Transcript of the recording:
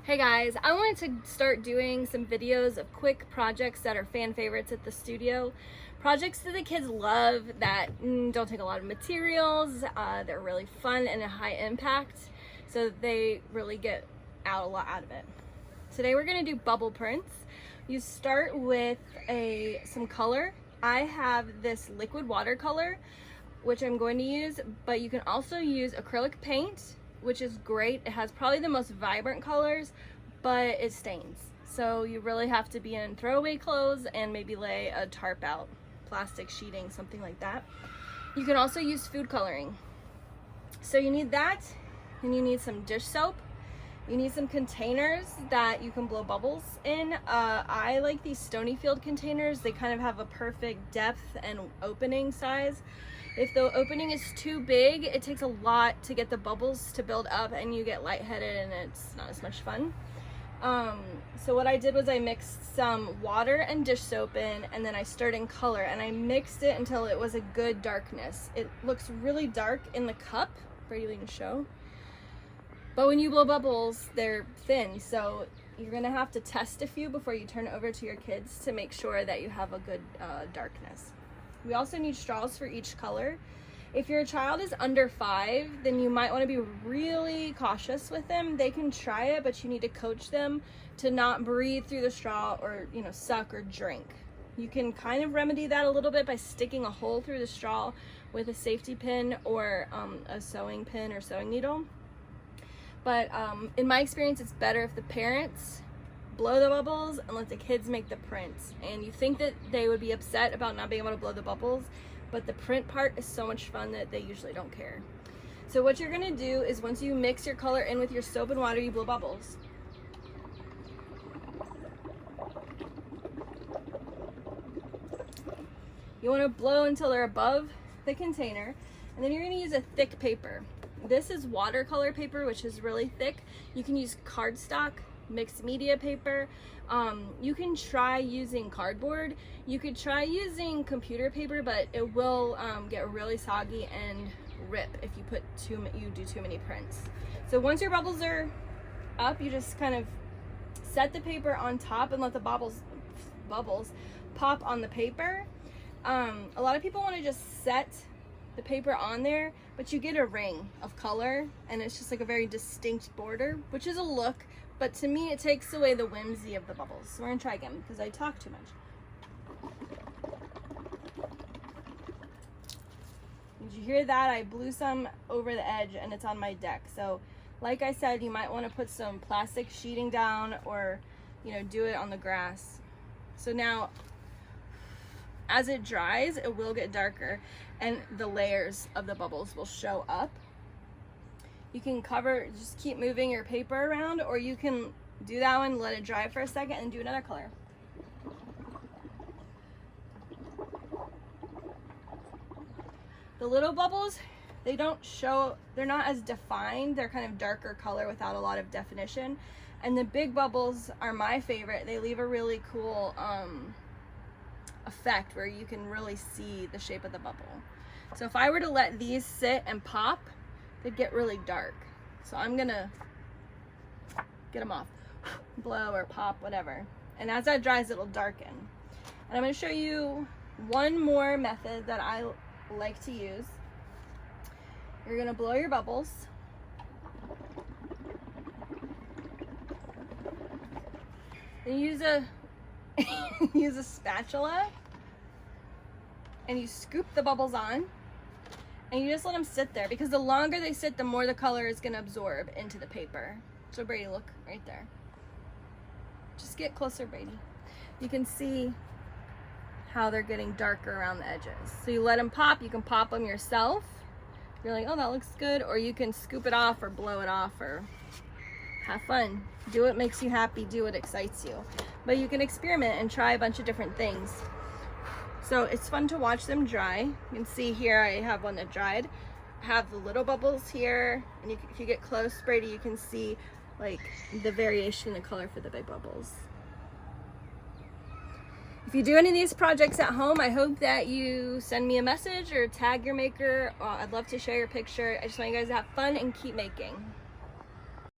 Hey guys, I wanted to start doing some videos of quick projects that are fan favorites at the studio. Projects that the kids love that don't take a lot of materials, they're really fun and a high impact, so they really get a lot out of it. Today we're going to do bubble prints. You start with some color. I have this liquid watercolor, which I'm going to use, but you can also use acrylic paint, which is great. It has probably the most vibrant colors, but it stains. So you really have to be in throwaway clothes and maybe lay a tarp out, plastic sheeting, something like that. You can also use food coloring. So you need that, and you need some dish soap. You need some containers that you can blow bubbles in. I like these Stonyfield containers. They kind of have a perfect depth and opening size. If the opening is too big, it takes a lot to get the bubbles to build up and you get lightheaded and it's not as much fun. So what I did was I mixed some water and dish soap in, and then I stirred in color, and I mixed it until it was a good darkness. It looks really dark in the cup, Brady will show. But when you blow bubbles, they're thin, so you're gonna have to test a few before you turn it over to your kids to make sure that you have a good darkness. We also need straws for each color. If your child is under 5, then you might want to be really cautious with them. They can try it, but you need to coach them to not breathe through the straw or, suck or drink. You can kind of remedy that a little bit by sticking a hole through the straw with a safety pin or a sewing pin or sewing needle. But in my experience, it's better if the parents blow the bubbles and let the kids make the prints. And you think that they would be upset about not being able to blow the bubbles, but the print part is so much fun that they usually don't care. So what you're gonna do is once you mix your color in with your soap and water, you blow bubbles. You wanna blow until they're above the container, and then you're gonna use a thick paper. This is watercolor paper, which is really thick. You can use cardstock, mixed media paper. You can try using cardboard. You could try using computer paper, but it will get really soggy and rip if you do too many prints. So once your bubbles are up, you just kind of set the paper on top and let the bubbles pop on the paper. A lot of people want to just set the paper on there, but you get a ring of color and it's just like a very distinct border, which is a look, but to me it takes away the whimsy of the bubbles. So we're gonna try again because I talk too much. Did you hear that? I blew some over the edge and it's on my deck. So like I said, you might want to put some plastic sheeting down or do it on the grass. So now as it dries, it will get darker and the layers of the bubbles will show up. You can just keep moving your paper around, or you can do that one, let it dry for a second, and do another color. The little bubbles, they're not as defined. They're kind of darker color without a lot of definition. And the big bubbles are my favorite. They leave a really cool effect where you can really see the shape of the bubble. So if I were to let these sit and pop, they'd get really dark. So I'm gonna get them off, blow or pop, whatever. And as that dries, it'll darken. And I'm gonna show you one more method that I like to use. You're gonna blow your bubbles. And use a spatula, and you scoop the bubbles on, and you just let them sit there, because the longer they sit, the more the color is going to absorb into the paper. So Brady, look right there. Just get closer, Brady. You can see how they're getting darker around the edges. So you let them pop. You can pop them yourself. You're like, oh, that looks good. Or you can scoop it off or blow it off or have fun. Do what makes you happy. Do what excites you. But you can experiment and try a bunch of different things. So it's fun to watch them dry. You can see here I have one that dried. I have the little bubbles here, and if you get close, Brady, you can see like the variation in the color for the big bubbles. If you do any of these projects at home, I hope that you send me a message or tag your maker. I'd love to share your picture. I just want you guys to have fun and keep making.